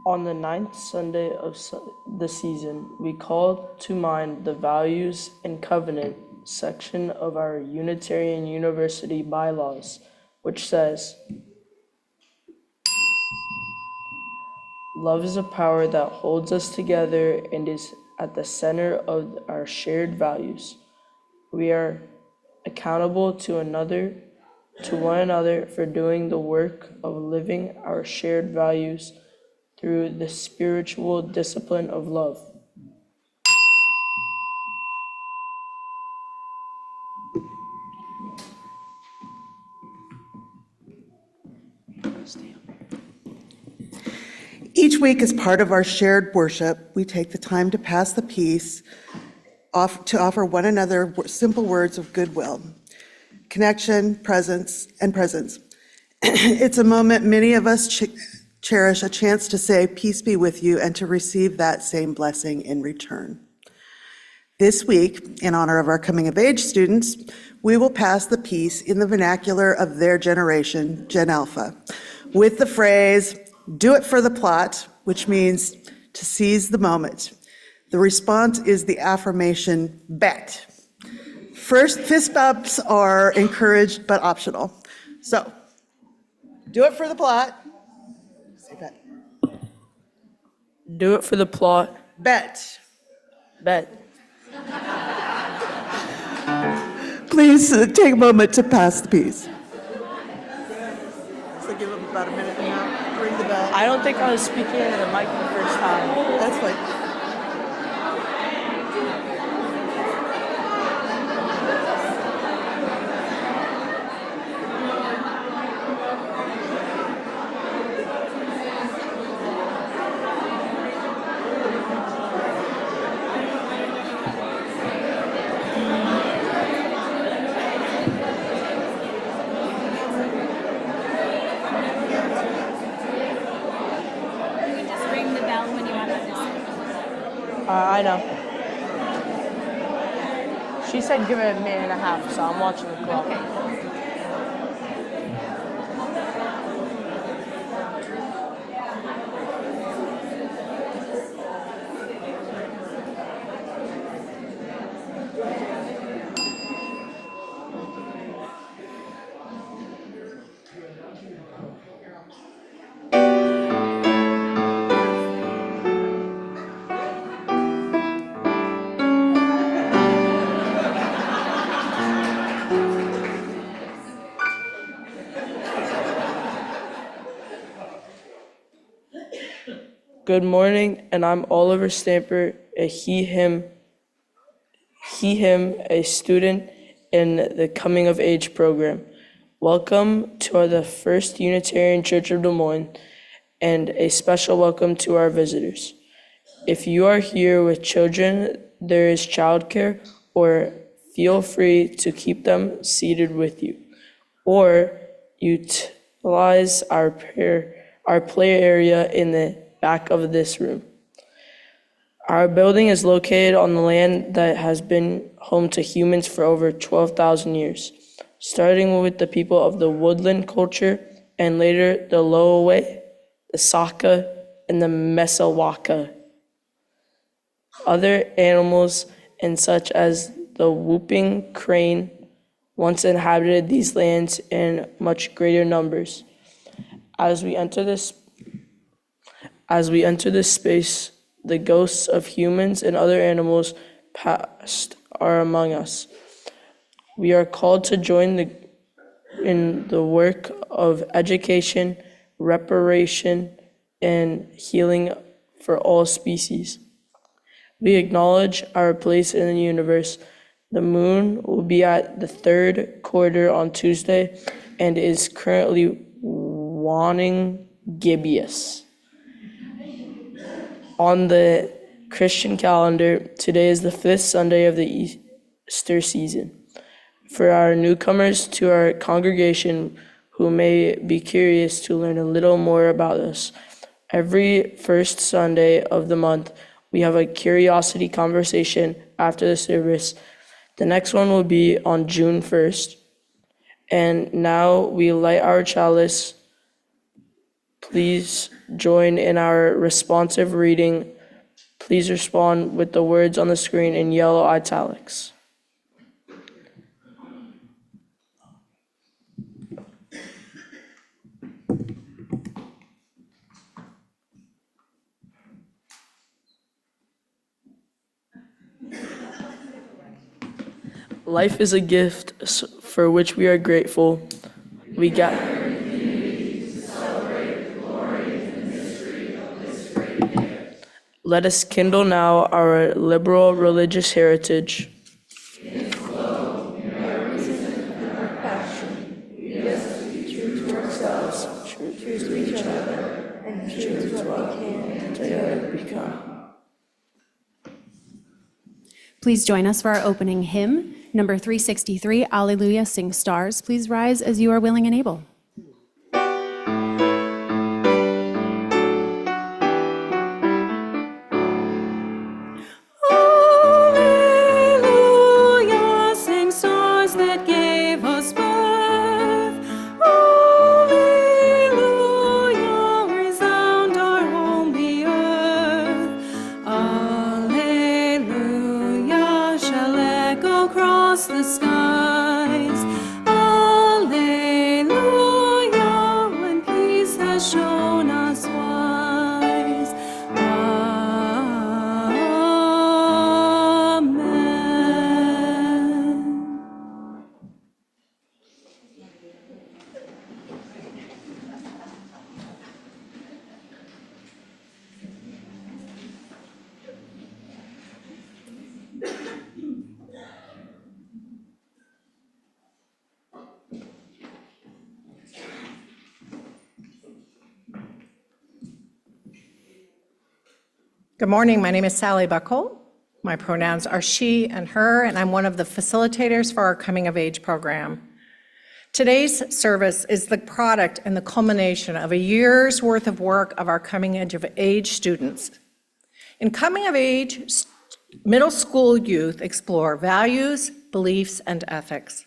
On the ninth Sunday of the season, we call to mind the Values and Covenant section of our Unitarian University bylaws, which says, "Love is a power that holds us together and is at the center of our shared values. We are accountable to one another for doing the work of living our shared values through the spiritual discipline of love." Each week, as part of our shared worship, we take the time to pass the peace, to offer one another simple words of goodwill, connection, presence. It's a moment many of us cherish, a chance to say, "Peace be with you," and to receive that same blessing in return. This week, in honor of our coming of age students, we will pass the peace in the vernacular of their generation, Gen Alpha, with the phrase, "Do it for the plot," which means to seize the moment. The response is the affirmation, "Bet." First, fist bumps are encouraged but optional. So, do it for the plot. Say bet. Do it for the plot. Bet. Bet. Please take a moment to pass the peace. So give them about a minute and a half. Ring the bell. I don't think I was speaking into the mic the first time. That's fine. I know. She said give it a minute and a half, so I'm watching the clock. Good morning, and I'm Oliver Stamper, a him, a student in the Coming of Age program. Welcome to the First Unitarian Church of Des Moines, and a special welcome to our visitors. If you are here with children, there is childcare, or feel free to keep them seated with you, or utilize our play area in the back of this room. Our building is located on the land that has been home to humans for over 12,000 years, starting with the people of the woodland culture and later the Lowaway, the Saka, and the Mesawaka. Other animals and such as the whooping crane once inhabited these lands in much greater numbers. As we enter this space, the ghosts of humans and other animals past are among us. We are called to join in the work of education, reparation, and healing for all species. We acknowledge our place in the universe. The moon will be at the third quarter on Tuesday and is currently waning gibbous. On the Christian calendar, today is the 5th Sunday of the Easter season. For our newcomers to our congregation who may be curious to learn a little more about us, every first Sunday of the month, we have a curiosity conversation after the service. The next one will be on June 1st. And now we light our chalice. Please join in our responsive reading, please respond with the words on the screen in yellow italics. Life is a gift for which we are grateful. We gather. Let us kindle now our liberal religious heritage. True to each other, and true to what we can together become. Please join us for our opening hymn, number 363, Alleluia, Sing Stars. Please rise as you are willing and able. Alleluia, sing stars that gave us birth. Alleluia, resound our holy earth. Alleluia, shall echo across the skies. Alleluia, when peace has shown us wise. Amen. Good morning, my name is Sally Buckle. My pronouns are she and her, and I'm one of the facilitators for our Coming of Age program. Today's service is the product and the culmination of a year's worth of work of our Coming of Age students. In Coming of Age, middle school youth explore values, beliefs, and ethics.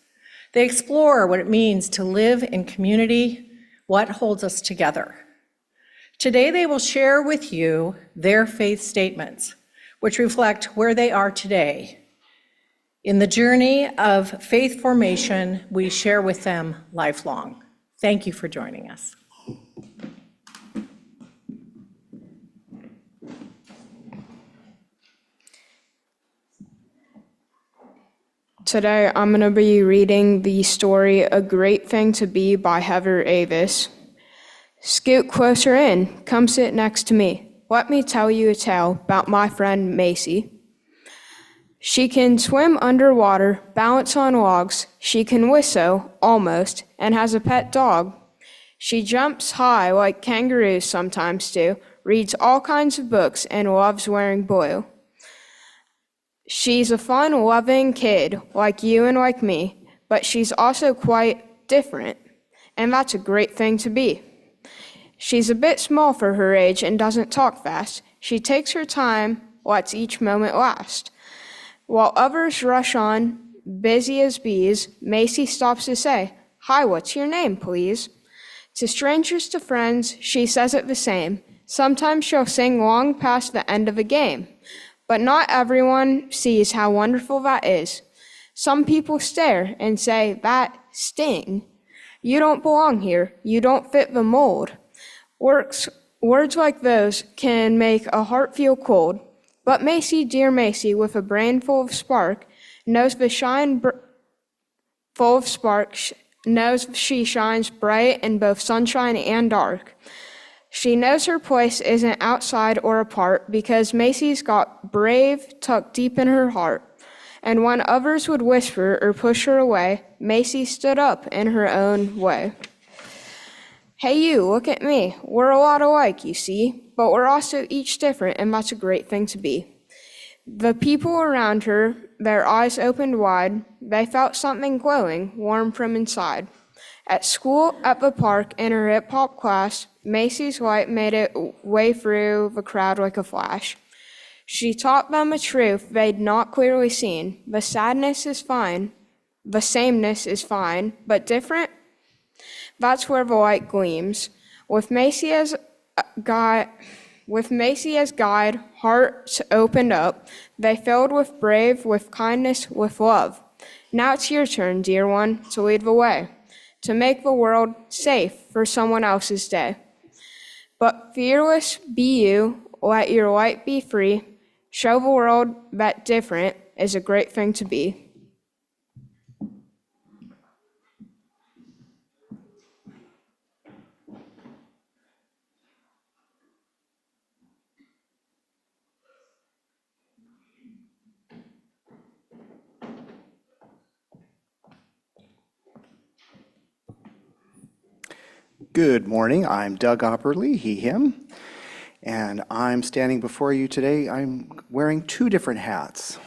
They explore what it means to live in community, what holds us together. Today, they will share with you their faith statements, which reflect where they are today. In the journey of faith formation, we share with them lifelong. Thank you for joining us. Today, I'm going to be reading the story A Great Thing to Be by Heather Avis. Scoot closer in. Come sit next to me. Let me tell you a tale about my friend Macy. She can swim underwater, balance on logs. She can whistle, almost, and has a pet dog. She jumps high like kangaroos sometimes do, reads all kinds of books, and loves wearing blue. She's a fun, loving kid, like you and like me, but she's also quite different, and that's a great thing to be. She's a bit small for her age and doesn't talk fast. She takes her time, lets each moment last. While others rush on, busy as bees, Macy stops to say, "Hi, what's your name, please?" To strangers, to friends, she says it the same. Sometimes she'll sing long past the end of a game. But not everyone sees how wonderful that is. Some people stare and say, "That sting. You don't belong here. You don't fit the mold." Words like those can make a heart feel cold. But Macy, dear Macy, with a brain full of spark, knows she shines bright in both sunshine and dark. She knows her place isn't outside or apart because Macy's got brave tucked deep in her heart. And when others would whisper or push her away, Macy stood up in her own way. Hey you, look at me. We're a lot alike, you see, but we're also each different, and that's a great thing to be. The people around her, their eyes opened wide, they felt something glowing, warm from inside. At school, at the park, in her hip-hop class, Macy's light made its way through the crowd like a flash. She taught them a truth they'd not clearly seen. The sadness is fine, the sameness is fine, but different? That's where the light gleams. With Macy as guide, with Macy as guide, hearts opened up. They filled with brave, with kindness, with love. Now it's your turn, dear one, to lead the way, to make the world safe for someone else's day. But fearless be you, let your light be free. Show the world that different is a great thing to be. Good morning. I'm Doug Opperly, he, him, and I'm standing before you today. I'm wearing two different hats.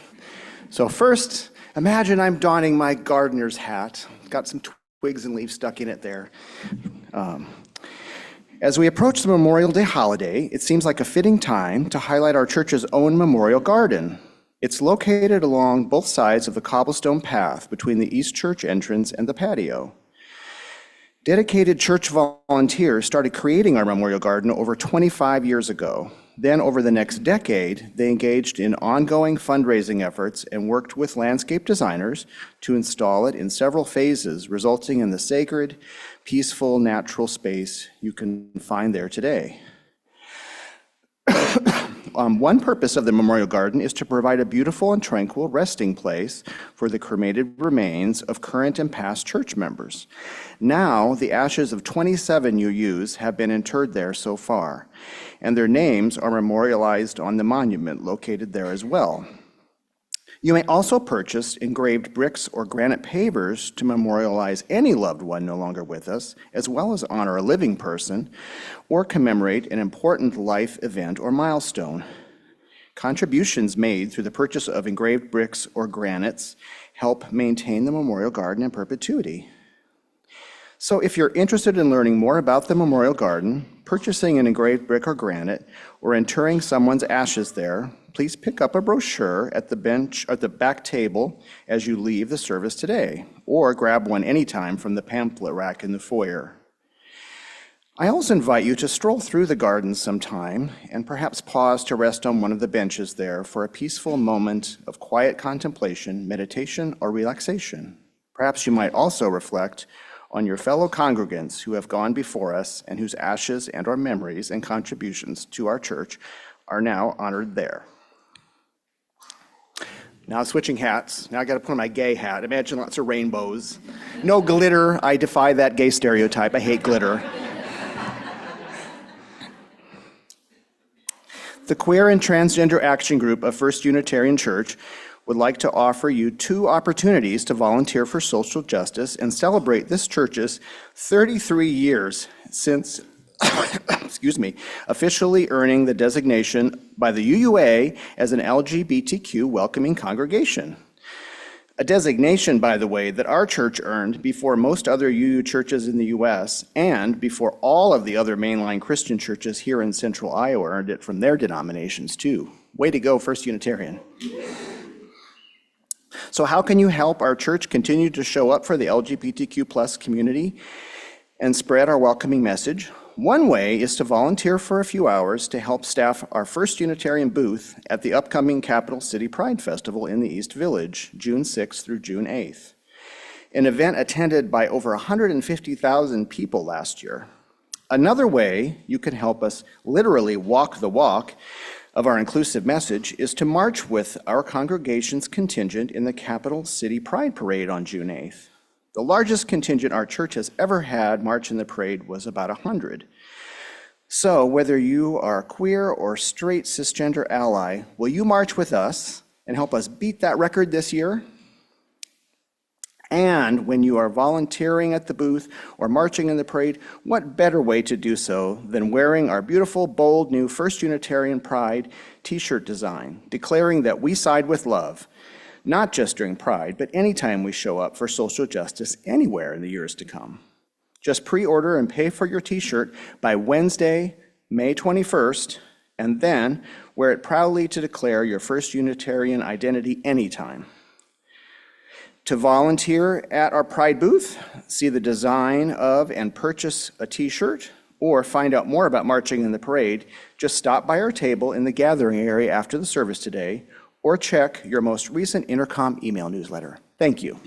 So first, imagine I'm donning my gardener's hat. Got some twigs and leaves stuck in it there. As we approach the Memorial Day holiday, it seems like a fitting time to highlight our church's own memorial garden. It's located along both sides of the cobblestone path between the East Church entrance and the patio. Dedicated church volunteers started creating our memorial garden over 25 years ago. Then over the next decade, they engaged in ongoing fundraising efforts and worked with landscape designers to install it in several phases, resulting in the sacred, peaceful, natural space you can find there today. One purpose of the Memorial Garden is to provide a beautiful and tranquil resting place for the cremated remains of current and past church members. Now, the ashes of 27 UUs have been interred there so far, and their names are memorialized on the monument located there as well. You may also purchase engraved bricks or granite pavers to memorialize any loved one no longer with us, as well as honor a living person or commemorate an important life event or milestone. Contributions made through the purchase of engraved bricks or granites help maintain the memorial garden in perpetuity. So if you're interested in learning more about the Memorial Garden, purchasing an engraved brick or granite, or interring someone's ashes there, please pick up a brochure at the bench at the back table as you leave the service today, or grab one anytime from the pamphlet rack in the foyer. I also invite you to stroll through the garden sometime and perhaps pause to rest on one of the benches there for a peaceful moment of quiet contemplation, meditation, or relaxation. Perhaps you might also reflect on your fellow congregants who have gone before us and whose ashes and our memories and contributions to our church are now honored there. Now switching hats. Now I got to put on my gay hat. Imagine lots of rainbows. No glitter. I defy that gay stereotype. I hate glitter. The Queer and Transgender Action Group of First Unitarian Church would like to offer you two opportunities to volunteer for social justice and celebrate this church's 33 years since officially earning the designation by the UUA as an LGBTQ welcoming congregation. A designation, by the way, that our church earned before most other UU churches in the U.S. and before all of the other mainline Christian churches here in central Iowa earned it from their denominations too. Way to go, First Unitarian. So how can you help our church continue to show up for the LGBTQ plus community and spread our welcoming message? One way is to volunteer for a few hours to help staff our First Unitarian booth at the upcoming Capital City Pride Festival in the East Village, June 6th through June 8th, an event attended by over 150,000 people last year. Another way you can help us literally walk the walk of our inclusive message is to march with our congregation's contingent in the Capital City Pride Parade on June 8th. The largest contingent our church has ever had march in the parade was about 100. So whether you are queer or straight cisgender ally, will you march with us and help us beat that record this year? And when you are volunteering at the booth or marching in the parade, what better way to do so than wearing our beautiful, bold new First Unitarian Pride t-shirt design, declaring that we side with love, not just during Pride, but anytime we show up for social justice anywhere in the years to come. Just pre-order and pay for your t-shirt by Wednesday, May 21st, and then wear it proudly to declare your First Unitarian identity anytime. To volunteer at our Pride booth, see the design of and purchase a t-shirt or find out more about marching in the parade, just stop by our table in the gathering area after the service today, or check your most recent Intercom email newsletter. Thank you.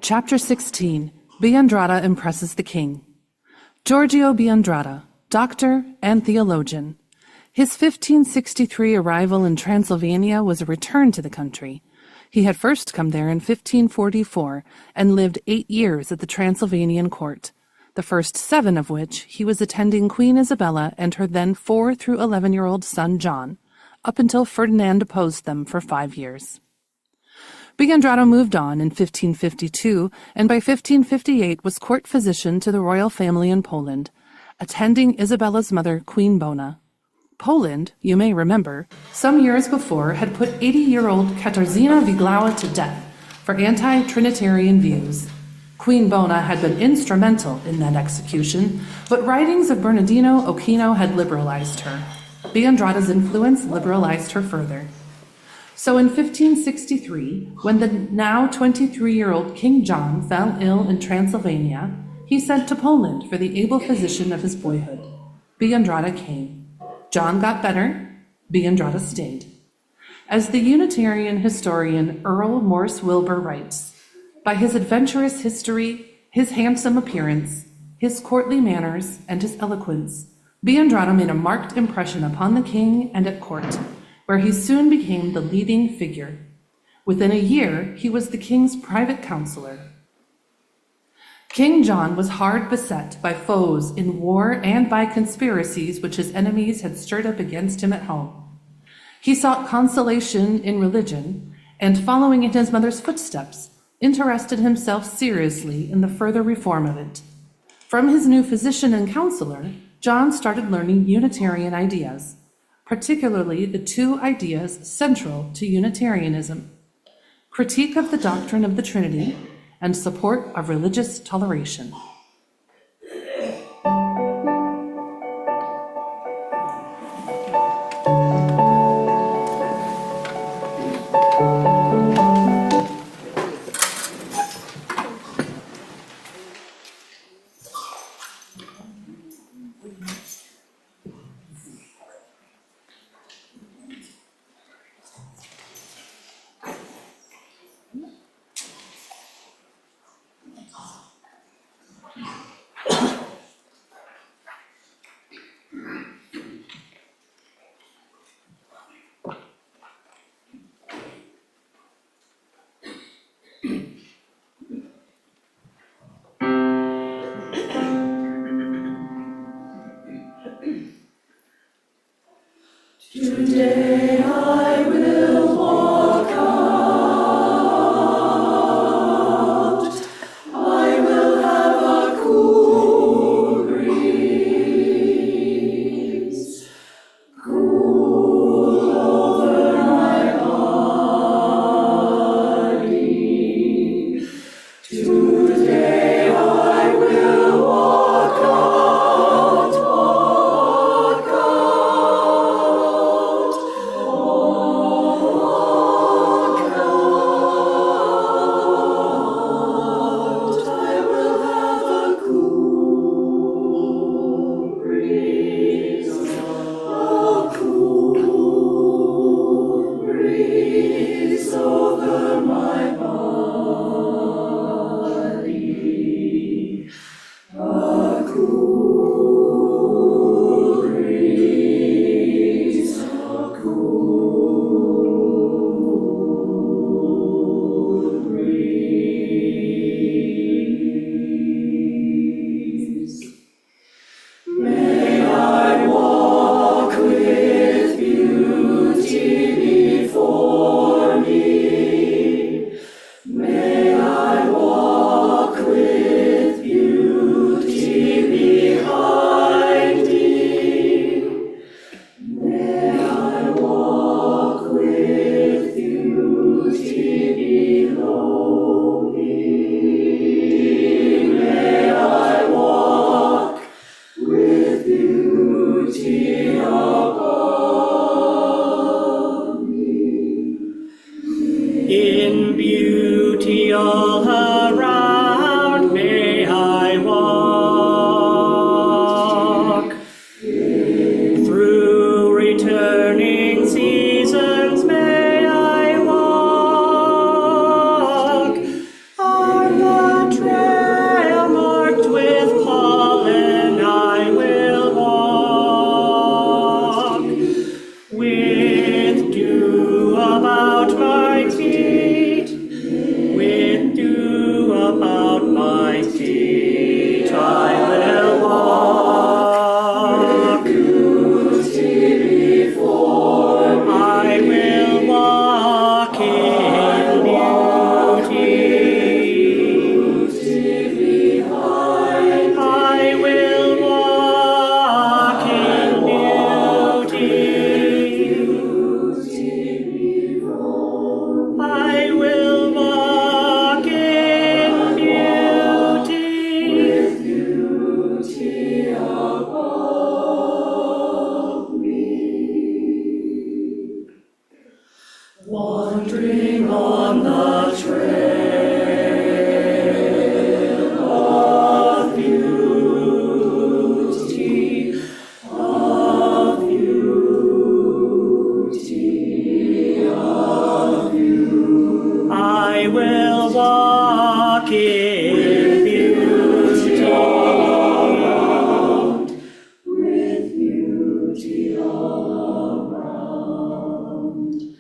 Chapter 16, Biandrata Impresses the King. Giorgio Biandrata, doctor and theologian. His 1563 arrival in Transylvania was a return to the country. He had first come there in 1544 and lived 8 years at the Transylvanian court, the first 7 of which he was attending Queen Isabella and her then 4 through 11-year-old son John, up until Ferdinand deposed them for 5 years. Biandrata moved on in 1552 and by 1558 was court physician to the royal family in Poland, attending Isabella's mother, Queen Bona. Poland, you may remember, some years before had put 80-year-old Katarzyna Wiglała to death for anti-Trinitarian views. Queen Bona had been instrumental in that execution, but writings of Bernardino Ochino had liberalized her. Biandrata's influence liberalized her further. So in 1563, when the now 23-year-old King John fell ill in Transylvania, he sent to Poland for the able physician of his boyhood. Biandrata came. John got better, Biandrata stayed. As the Unitarian historian Earl Morse Wilbur writes, by his adventurous history, his handsome appearance, his courtly manners, and his eloquence, Biandrata made a marked impression upon the king and at court, where he soon became the leading figure. Within a year, he was the king's private counselor. King John was hard beset by foes in war and by conspiracies which his enemies had stirred up against him at home. He sought consolation in religion, and following in his mother's footsteps, interested himself seriously in the further reform of it. From his new physician and counselor, John started learning Unitarian ideas, particularly the 2 ideas central to Unitarianism: critique of the doctrine of the Trinity and support of religious toleration. Today I will walk out. I will have a cool breeze, cool over my body. Today I will walk out, walk out, walk out. I will have a cool breeze, a cool breeze over my body. A cool breeze, a cool breeze. May I walk with beauty before me. May I walk with beauty behind Wandering on the trail of beauty, of beauty, of beauty. I will walk in beauty all around, with beauty all around.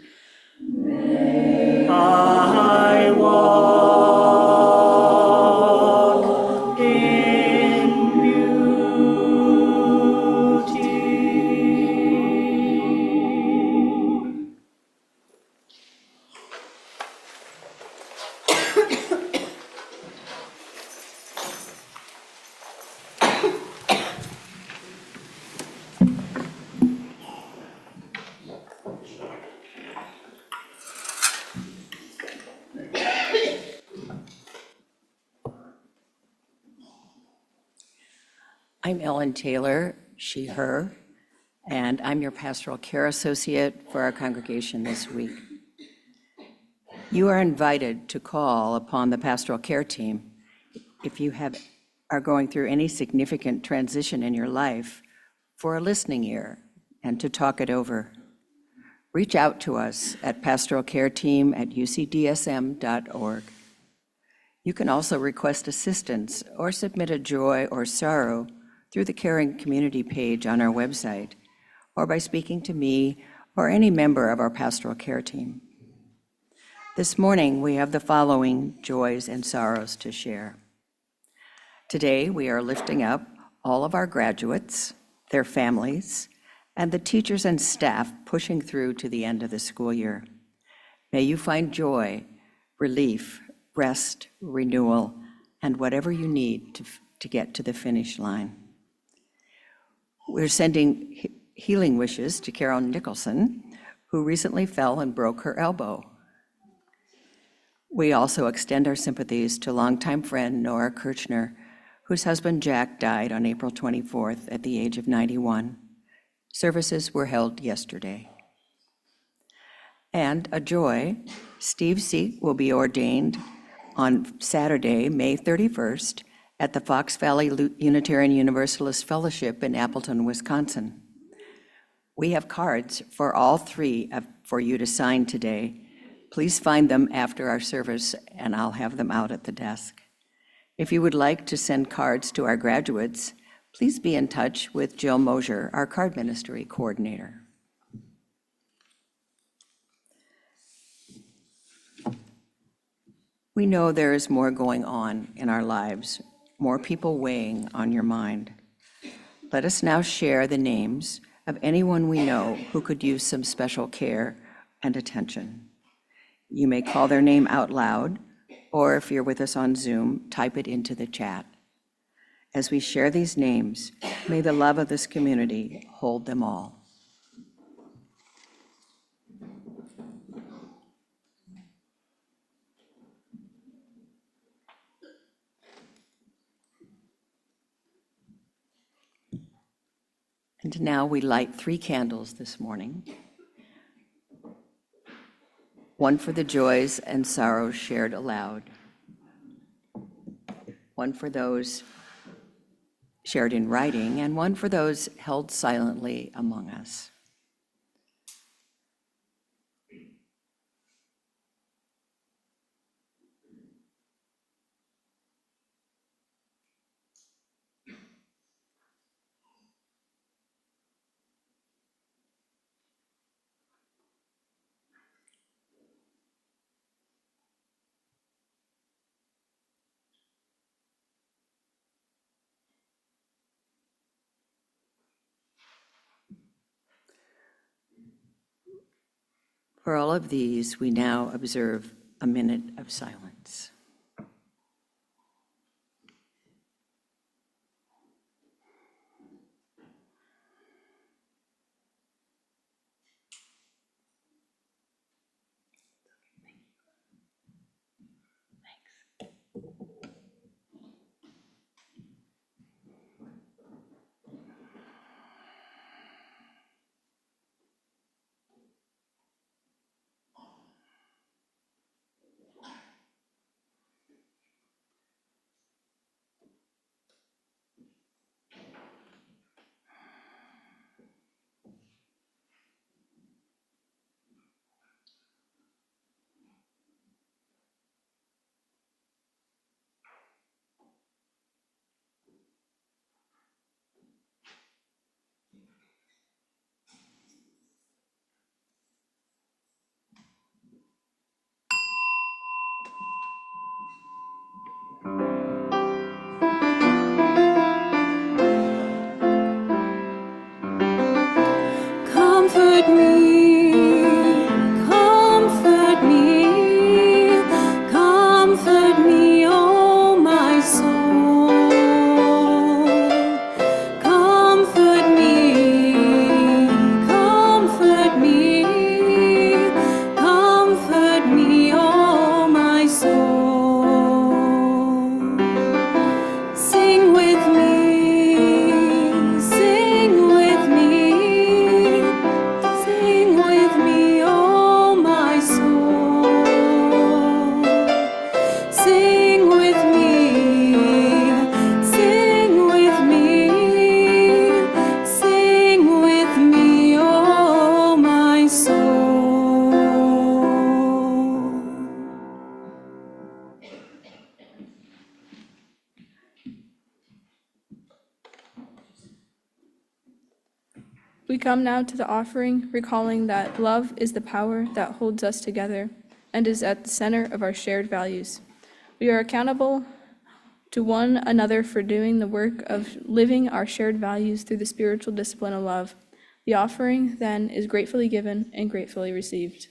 I walk in beauty. I'm Ellen Taylor, she, her, and I'm your pastoral care associate for our congregation this week. You are invited to call upon the pastoral care team if you are going through any significant transition in your life for a listening ear and to talk it over. Reach out to us at pastoralcareteam@ucdsm.org. You can also request assistance or submit a joy or sorrow through the Caring Community page on our website, or by speaking to me or any member of our pastoral care team. This morning, we have the following joys and sorrows to share. Today, we are lifting up all of our graduates, their families, and the teachers and staff pushing through to the end of the school year. May you find joy, relief, rest, renewal, and whatever you need to get to the finish line. We're sending healing wishes to Carol Nicholson, who recently fell and broke her elbow. We also extend our sympathies to longtime friend Nora Kirchner, whose husband Jack died on April 24th at the age of 91. Services were held yesterday. And a joy, Steve Seek will be ordained on Saturday, May 31st, at the Fox Valley Unitarian Universalist Fellowship in Appleton, Wisconsin. We have cards for all three for you to sign today. Please find them after our service, and I'll have them out at the desk. If you would like to send cards to our graduates, please be in touch with Jill Mosier, our card ministry coordinator. We know there is more going on in our lives, more people weighing on your mind. Let us now share the names of anyone we know who could use some special care and attention. You may call their name out loud, or if you're with us on Zoom, type it into the chat. As we share these names, may the love of this community hold them all. And now we light 3 candles this morning. One for the joys and sorrows shared aloud. One for those shared in writing, and one for those held silently among us. For all of these, we now observe a minute of silence. We come now to the offering, recalling that love is the power that holds us together and is at the center of our shared values. We are accountable to one another for doing the work of living our shared values through the spiritual discipline of love. The offering, then, is gratefully given and gratefully received.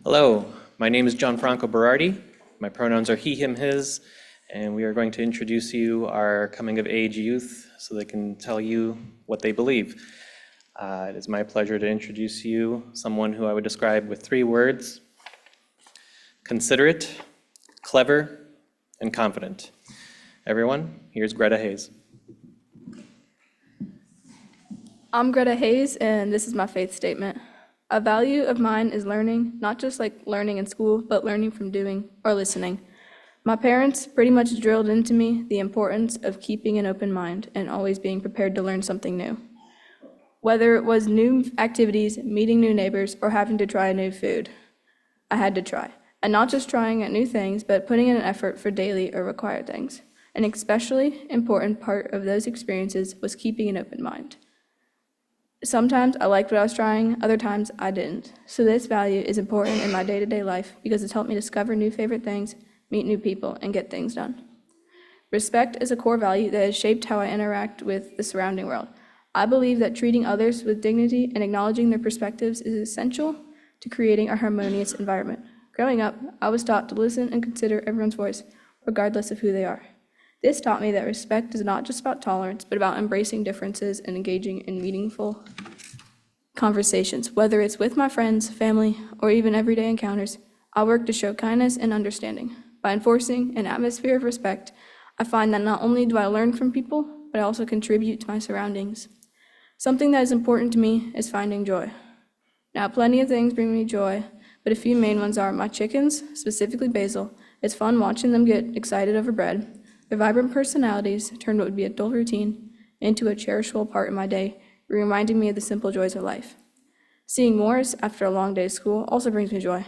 Hello, my name is Gianfranco Berardi. My pronouns are he, him, his, and we are going to introduce you our coming of age youth so they can tell you what they believe. It is my pleasure to introduce you someone who I would describe with 3 words: considerate, clever, and confident. Everyone, here's Greta Hayes. I'm Greta Hayes, and this is my faith statement. A value of mine is learning, not just like learning in school, but learning from doing or listening. My parents pretty much drilled into me the importance of keeping an open mind and always being prepared to learn something new. Whether it was new activities, meeting new neighbors, or having to try new food, I had to try. And not just trying at new things, but putting in an effort for daily or required things. An especially important part of those experiences was keeping an open mind. Sometimes I liked what I was trying, other times I didn't. So this value is important in my day-to-day life because it's helped me discover new favorite things, meet new people, and get things done. Respect is a core value that has shaped how I interact with the surrounding world. I believe that treating others with dignity and acknowledging their perspectives is essential to creating a harmonious environment. Growing up, I was taught to listen and consider everyone's voice, regardless of who they are. This taught me that respect is not just about tolerance, but about embracing differences and engaging in meaningful conversations. Whether it's with my friends, family, or even everyday encounters, I work to show kindness and understanding. By enforcing an atmosphere of respect, I find that not only do I learn from people, but I also contribute to my surroundings. Something that is important to me is finding joy. Now, plenty of things bring me joy, but a few main ones are my chickens, specifically Basil. It's fun watching them get excited over bread. Their vibrant personalities turn what would be a dull routine into a cherishable part of my day, reminding me of the simple joys of life. Seeing Morris after a long day of school also brings me joy.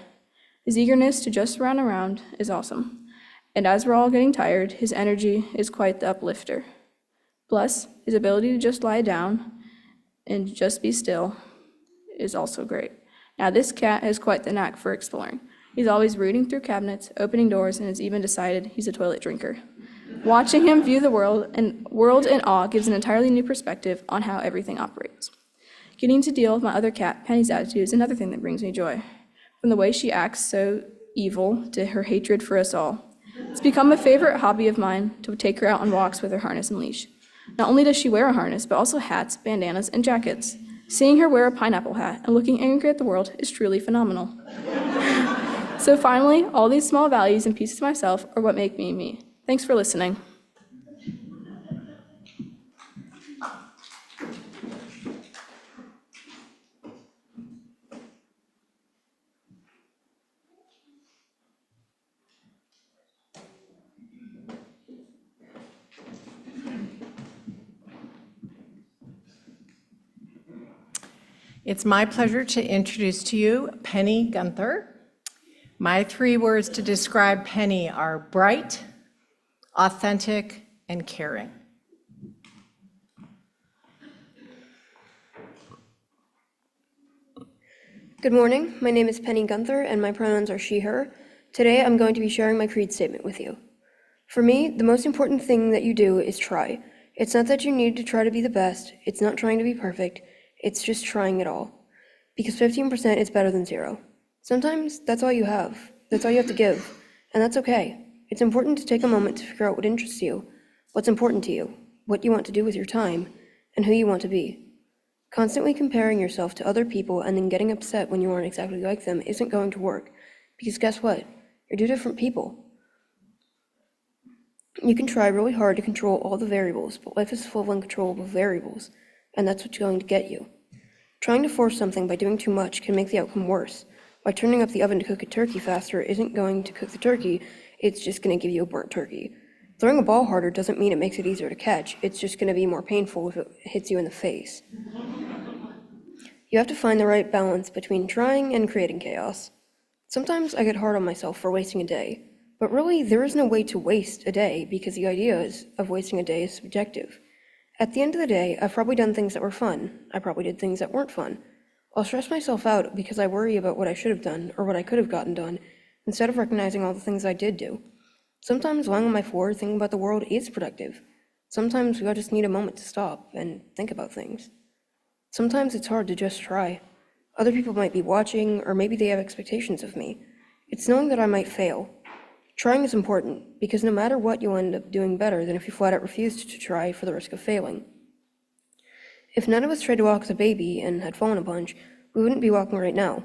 His eagerness to just run around is awesome. And as we're all getting tired, his energy is quite the uplifter. Plus, his ability to just lie down and just be still is also great. Now, this cat has quite the knack for exploring. He's always rooting through cabinets, opening doors, and has even decided he's a toilet drinker. Watching him view the world in awe gives an entirely new perspective on how everything operates. Getting to deal with my other cat, Penny's attitude, is another thing that brings me joy. From the way she acts so evil to her hatred for us all. It's become a favorite hobby of mine to take her out on walks with her harness and leash. Not only does she wear a harness, but also hats, bandanas, and jackets. Seeing her wear a pineapple hat and looking angry at the world is truly phenomenal. So finally, all these small values and pieces of myself are what make me me. Thanks for listening. It's my pleasure to introduce to you Penny Guenther. My 3 words to describe Penny are bright, authentic, and caring. Good morning. My name is Penny Guenther, and my pronouns are she, her. Today, I'm going to be sharing my creed statement with you. For me, the most important thing that you do is try. It's not that you need to try to be the best. It's not trying to be perfect. It's just trying it all. Because 15% is better than 0. Sometimes that's all you have. That's all you have to give. And that's okay. It's important to take a moment to figure out what interests you, what's important to you, what you want to do with your time, and who you want to be. Constantly comparing yourself to other people and then getting upset when you aren't exactly like them isn't going to work. Because guess what? You're 2 different people. You can try really hard to control all the variables, but life is full of uncontrollable variables, and that's what's going to get you. Trying to force something by doing too much can make the outcome worse. By turning up the oven to cook a turkey faster isn't going to cook the turkey, it's just going to give you a burnt turkey. Throwing a ball harder doesn't mean it makes it easier to catch, it's just going to be more painful if it hits you in the face. You have to find the right balance between trying and creating chaos. Sometimes I get hard on myself for wasting a day, but really there is no way to waste a day because the idea of wasting a day is subjective. At the end of the day, I've probably done things that were fun. I probably did things that weren't fun. I'll stress myself out because I worry about what I should have done or what I could have gotten done, instead of recognizing all the things I did do. Sometimes lying on my floor thinking about the world is productive. Sometimes we all just need a moment to stop and think about things. Sometimes it's hard to just try. Other people might be watching, or maybe they have expectations of me. It's knowing that I might fail. Trying is important, because no matter what, you'll end up doing better than if you flat out refused to try for the risk of failing. If none of us tried to walk as a baby and had fallen a bunch, we wouldn't be walking right now.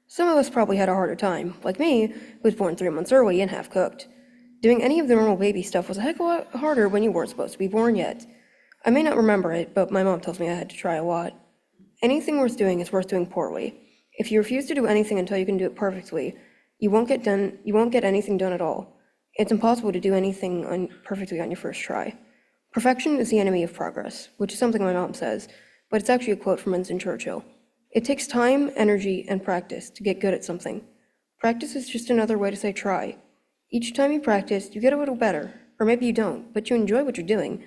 Some of us probably had a harder time, like me, who was born 3 months early and half cooked. Doing any of the normal baby stuff was a heck of a lot harder when you weren't supposed to be born yet. I may not remember it, but my mom tells me I had to try a lot. Anything worth doing is worth doing poorly. If you refuse to do anything until you can do it perfectly, you won't get anything done at all. It's impossible to do anything perfectly on your first try. Perfection is the enemy of progress, which is something my mom says, but it's actually a quote from Winston Churchill. It takes time, energy, and practice to get good at something. Practice is just another way to say try. Each time you practice, you get a little better, or maybe you don't, but you enjoy what you're doing.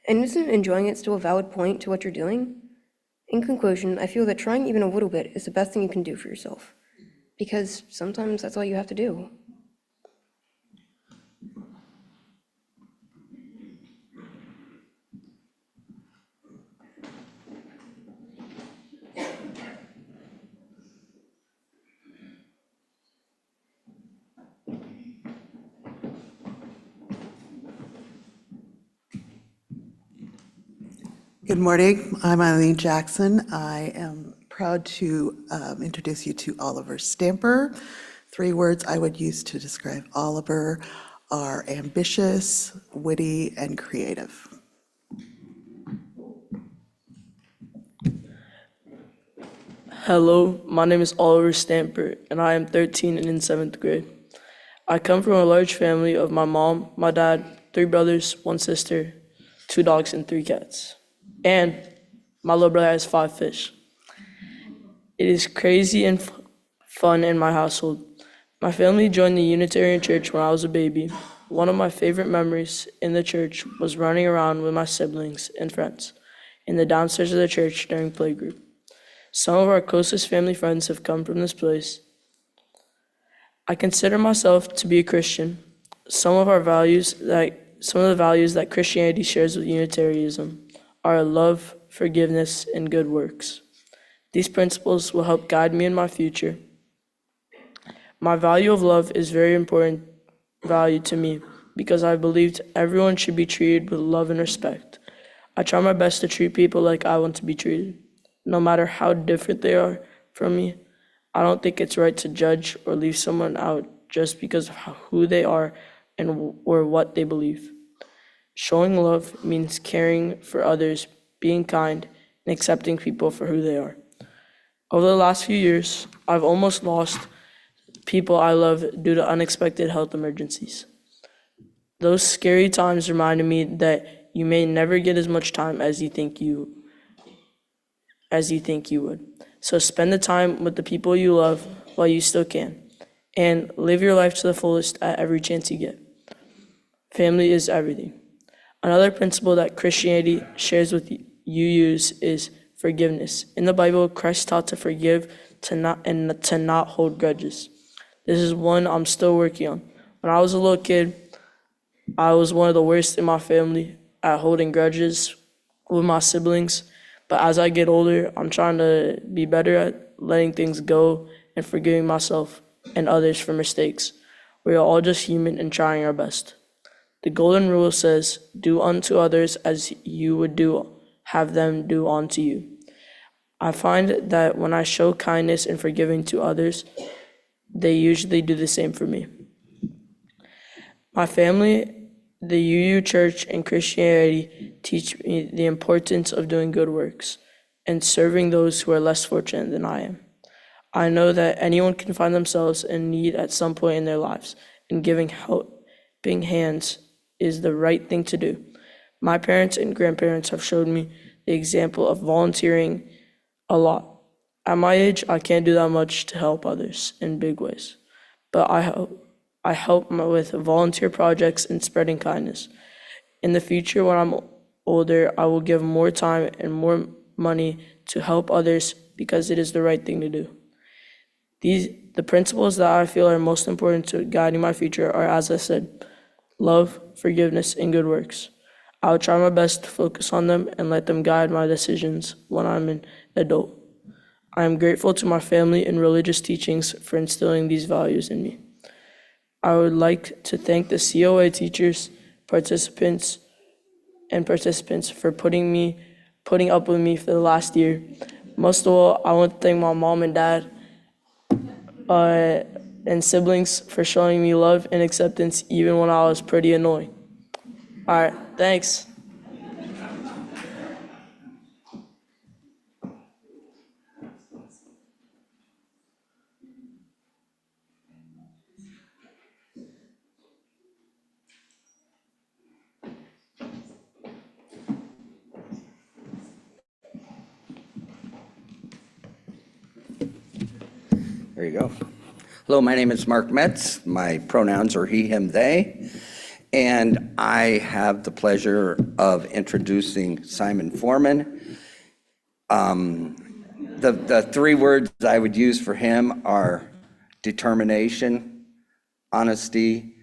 And isn't enjoying it still a valid point to what you're doing? In conclusion, I feel that trying even a little bit is the best thing you can do for yourself. Because sometimes that's all you have to do. Good morning. I'm Eileen Jackson. I am proud to introduce you to Oliver Stamper. 3 words I would use to describe Oliver are ambitious, witty, and creative. Hello, my name is Oliver Stamper, and I am 13 and in 7th grade. I come from a large family of my mom, my dad, 3 brothers, 1 sister, 2 dogs, and 3 cats. And My little brother has 5 fish. It is crazy and fun in my household. My family joined the Unitarian Church when I was a baby. One of my favorite memories in the church was running around with my siblings and friends in the downstairs of the church during playgroup. Some of our closest family friends have come from this place. I consider myself to be a Christian. Some of the values that Christianity shares with Unitarianism are love, forgiveness, and good works. These principles will help guide me in my future. My value of love is very important value to me because I believed everyone should be treated with love and respect. I try my best to treat people like I want to be treated, no matter how different they are from me. I don't think it's right to judge or leave someone out just because of who they are or what they believe. Showing love means caring for others, being kind, and accepting people for who they are. Over the last few years, I've almost lost people I love due to unexpected health emergencies. Those scary times reminded me that you may never get as much time as you think you would. So spend the time with the people you love while you still can, and live your life to the fullest at every chance you get. Family is everything. Another principle that Christianity shares with you is forgiveness. In the Bible, Christ taught to forgive, to not hold grudges. This is one I'm still working on. When I was a little kid, I was one of the worst in my family at holding grudges with my siblings. But as I get older, I'm trying to be better at letting things go and forgiving myself and others for mistakes. We are all just human and trying our best. The golden rule says, do unto others as you would have them do unto you. I find that when I show kindness and forgiving to others, they usually do the same for me. My family, the UU Church, and Christianity teach me the importance of doing good works and serving those who are less fortunate than I am. I know that anyone can find themselves in need at some point in their lives, and giving helping hands is the right thing to do. My parents and grandparents have showed me the example of volunteering a lot. At my age, I can't do that much to help others in big ways, but I help with volunteer projects and spreading kindness. In the future, when I'm older, I will give more time and more money to help others because it is the right thing to do. The principles that I feel are most important to guiding my future are, as I said, love, forgiveness, and good works. I will try my best to focus on them and let them guide my decisions when I'm an adult. I am grateful to my family and religious teachings for instilling these values in me. I would like to thank the COA teachers, participants for putting up with me for the last year. Most of all, I want to thank my mom and dad and siblings for showing me love and acceptance even when I was pretty annoying. All right, thanks. There you go. Hello, my name is Mark Metz. My pronouns are he, him, they. And I have the pleasure of introducing Simon Forman. The 3 words I would use for him are determination, honesty,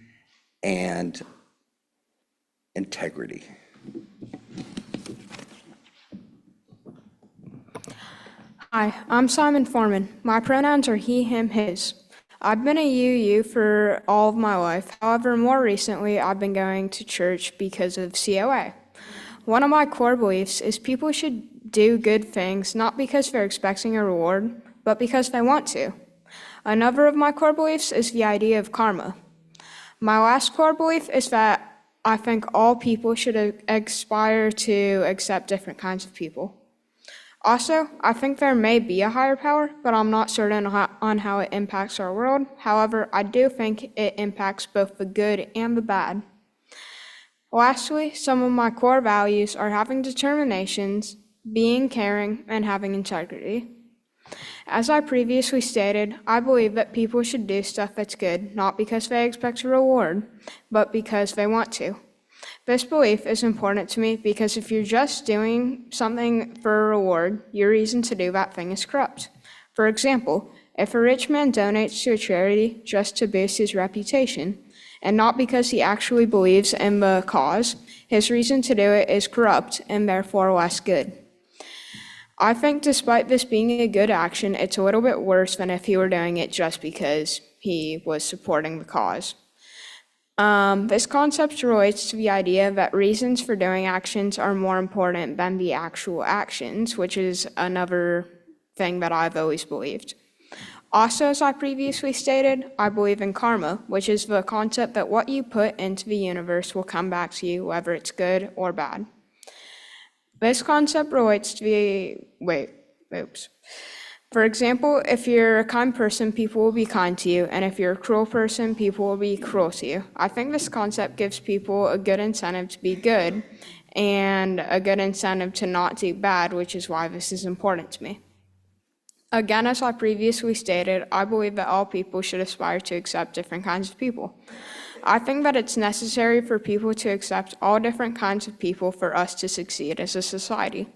and integrity. Hi, I'm Simon Forman. My pronouns are he, him, his. I've been a UU for all of my life. However, more recently, I've been going to church because of COA. One of my core beliefs is people should do good things not because they're expecting a reward, but because they want to. Another of my core beliefs is the idea of karma. My last core belief is that I think all people should aspire to accept different kinds of people. Also, I think there may be a higher power, but I'm not certain on how it impacts our world. However, I do think it impacts both the good and the bad. Lastly, some of my core values are having determinations, being caring, and having integrity. As I previously stated, I believe that people should do stuff that's good, not because they expect a reward, but because they want to. This belief is important to me because if you're just doing something for a reward, your reason to do that thing is corrupt. For example, if a rich man donates to a charity just to boost his reputation, and not because he actually believes in the cause, his reason to do it is corrupt and therefore less good. I think despite this being a good action, it's a little bit worse than if he were doing it just because he was supporting the cause. This concept relates to the idea that reasons for doing actions are more important than the actual actions, which is another thing that I've always believed. Also, as I previously stated, I believe in karma, which is the concept that what you put into the universe will come back to you, whether it's good or bad. This concept relates to For example, if you're a kind person, people will be kind to you, and if you're a cruel person, people will be cruel to you. I think this concept gives people a good incentive to be good and a good incentive to not do bad, which is why this is important to me. Again, as I previously stated, I believe that all people should aspire to accept different kinds of people. I think that it's necessary for people to accept all different kinds of people for us to succeed as a society.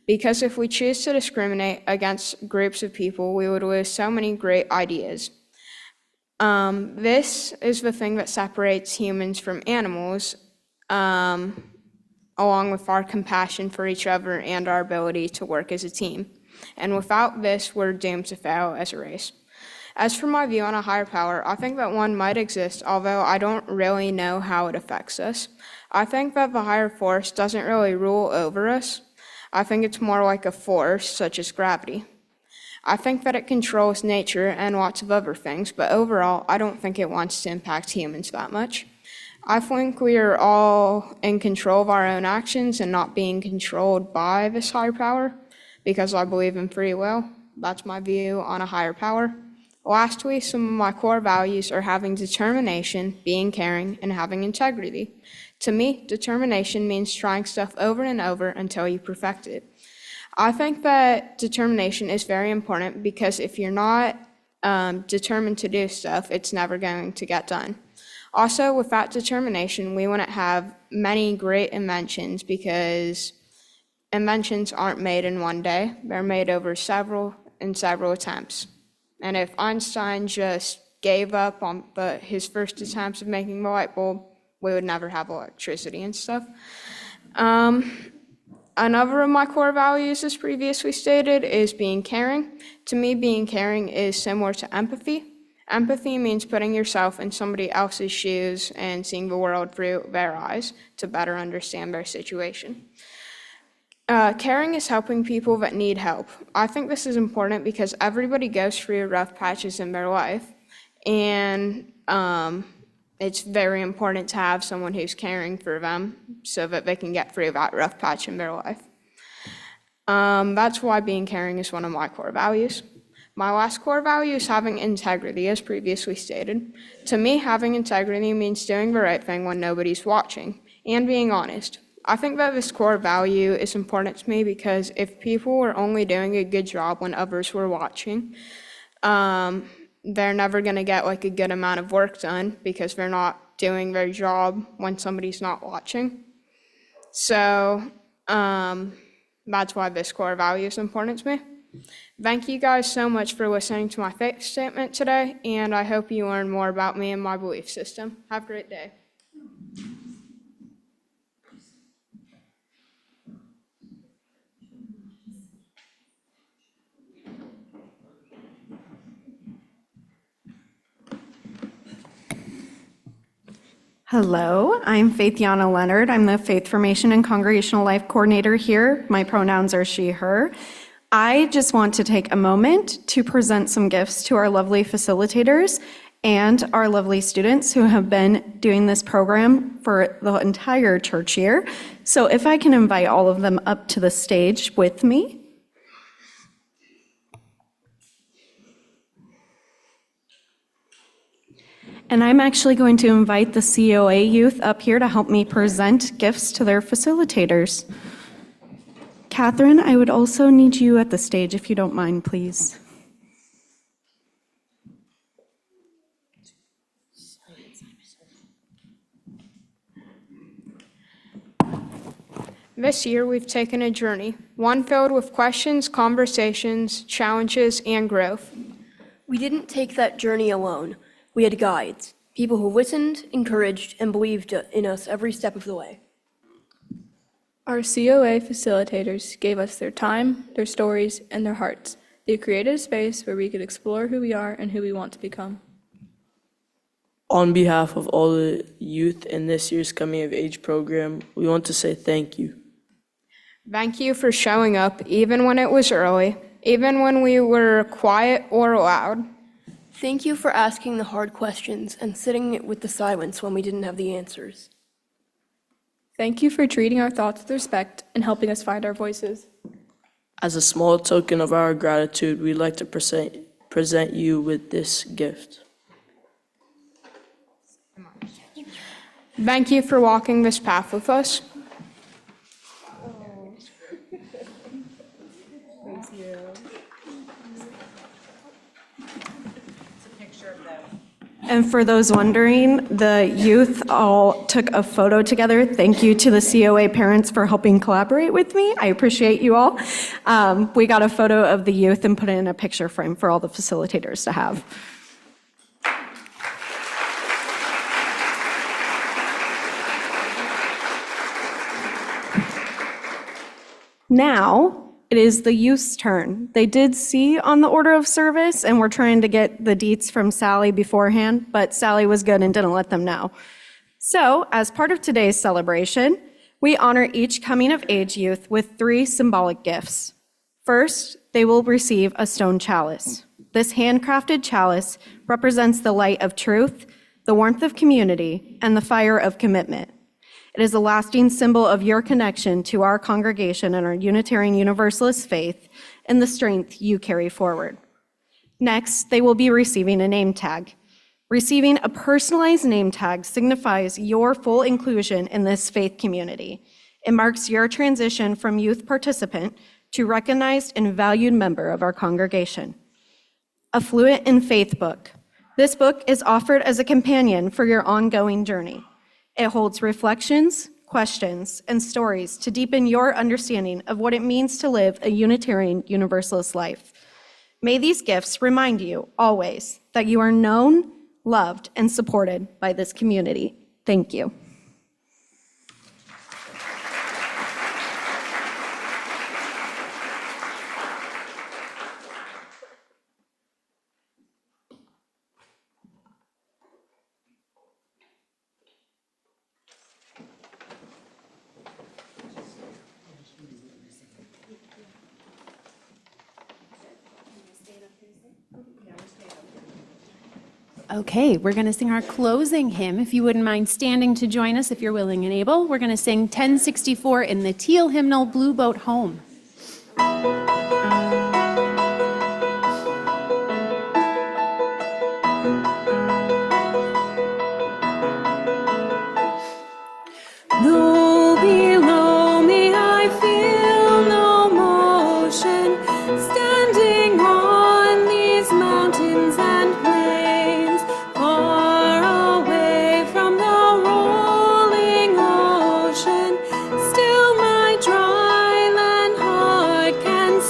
Because if we choose to discriminate against groups of people, we would lose so many great ideas. This is the thing that separates humans from animals, along with our compassion for each other and our ability to work as a team. And without this, we're doomed to fail as a race. As for my view on a higher power, I think that one might exist, although I don't really know how it affects us. I think that the higher force doesn't really rule over us. I think it's more like a force, such as gravity. I think that it controls nature and lots of other things, but overall, I don't think it wants to impact humans that much. I think we are all in control of our own actions and not being controlled by this higher power, because I believe in free will. That's my view on a higher power. Lastly, some of my core values are having determination, being caring, and having integrity. To me, determination means trying stuff over and over until you perfect it. I think that determination is very important because if you're not determined to do stuff, it's never going to get done. Also, without determination, we wouldn't have many great inventions because inventions aren't made in one day. They're made over several attempts. And if Einstein just gave up on his first attempts of making the light bulb, we would never have electricity and stuff. Another of my core values, as previously stated, is being caring. To me, being caring is similar to empathy. Empathy means putting yourself in somebody else's shoes and seeing the world through their eyes to better understand their situation. Caring is helping people that need help. I think this is important because everybody goes through rough patches in their life, and it's very important to have someone who's caring for them so that they can get through that rough patch in their life. That's why being caring is one of my core values. My last core value is having integrity, as previously stated. To me, having integrity means doing the right thing when nobody's watching and being honest. I think that this core value is important to me because if people were only doing a good job when others were watching, they're never going to get like a good amount of work done because they're not doing their job when somebody's not watching. So that's why this core value is important to me. Thank you guys so much for listening to my faith statement today, and I hope you learn more about me and my belief system. Have a great day. Hello, I'm Faithiana Leonard. I'm the Faith Formation and Congregational Life Coordinator here. My pronouns are she, her. I just want to take a moment to present some gifts to our lovely facilitators and our lovely students who have been doing this program for the entire church year. So if I can invite all of them up to the stage with me. And I'm actually going to invite the COA youth up here to help me present gifts to their facilitators. Catherine, I would also need you at the stage if you don't mind, please. This year, we've taken a journey, one filled with questions, conversations, challenges, and growth. We didn't take that journey alone. We had guides, people who listened, encouraged, and believed in us every step of the way. Our COA facilitators gave us their time, their stories, and their hearts. They created a space where we could explore who we are and who we want to become. On behalf of all the youth in this year's Coming of Age program, we want to say thank you. Thank you for showing up, even when it was early, even when we were quiet or loud. Thank you for asking the hard questions and sitting with the silence when we didn't have the answers. Thank you for treating our thoughts with respect and helping us find our voices. As a small token of our gratitude, we'd like to present you with this gift. Thank you for walking this path with us. And for those wondering, the youth all took a photo together. Thank you to the COA parents for helping collaborate with me. I appreciate you all. We got a photo of the youth and put it in a picture frame for all the facilitators to have. Now, it is the youth's turn. They did see on the order of service, and we're trying to get the deets from Sally beforehand, but Sally was good and didn't let them know. So, as part of today's celebration, we honor each coming of age youth with 3 symbolic gifts. First, they will receive a stone chalice. This handcrafted chalice represents the light of truth, the warmth of community, and the fire of commitment. It is a lasting symbol of your connection to our congregation and our Unitarian Universalist faith and the strength you carry forward. Next, they will be receiving a name tag. Receiving a personalized name tag signifies your full inclusion in this faith community. It marks your transition from youth participant to recognized and valued member of our congregation. A Fluent in Faith book. This book is offered as a companion for your ongoing journey. It holds reflections, questions, and stories to deepen your understanding of what it means to live a Unitarian Universalist life. May these gifts remind you always that you are known, loved, and supported by this community. Thank you. Okay, we're going to sing our closing hymn. If you wouldn't mind standing to join us, if you're willing and able, we're going to sing 1064 in the teal hymnal, Blue Boat Home. Though below me I feel no motion, standing on these mountains and plains, far away from the rolling ocean, still my dry land heart can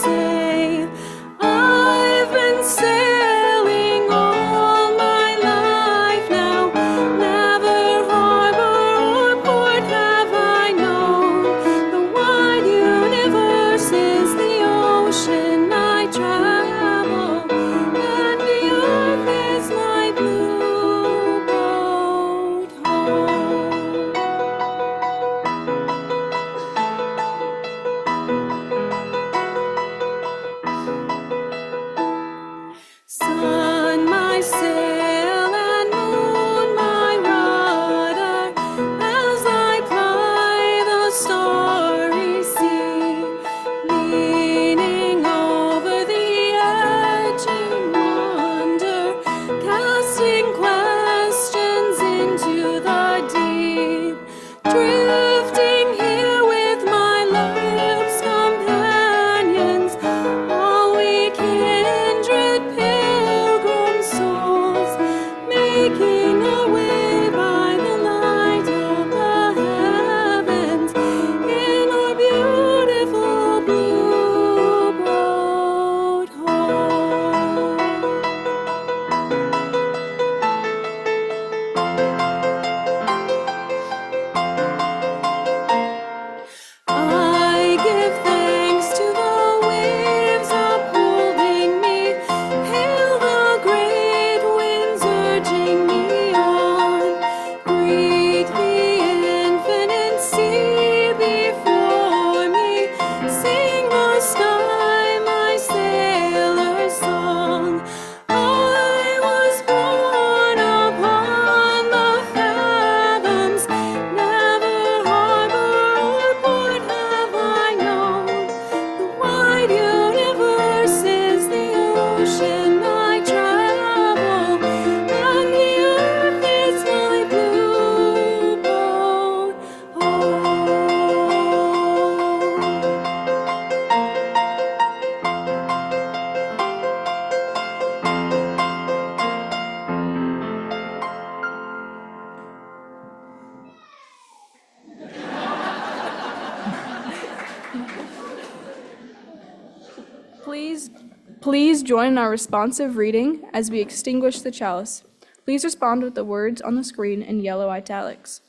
Please join in our responsive reading as we extinguish the chalice. Please respond with the words on the screen in yellow italics.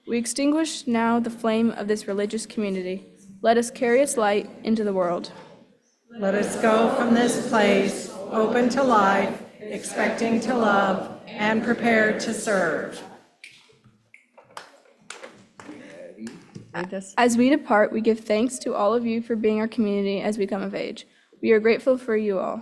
We extinguish now the flame of this religious community. Let us carry its light into the world. Let us go from this place, open to life, expecting to love, and prepared to serve. As we depart, we give thanks to all of you for being our community as we come of age. We are grateful for you all.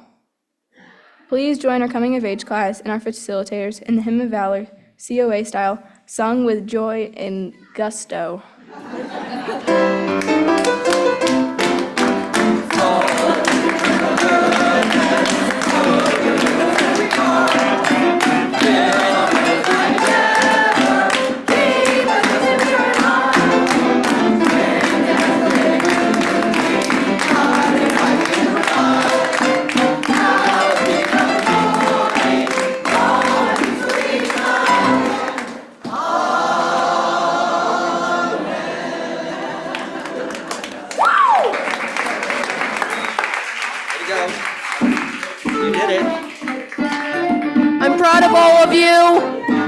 Please join our coming of age class and our facilitators in the Hymn of Valor, COA style, sung with joy and gusto. You did it. I'm proud of all of you.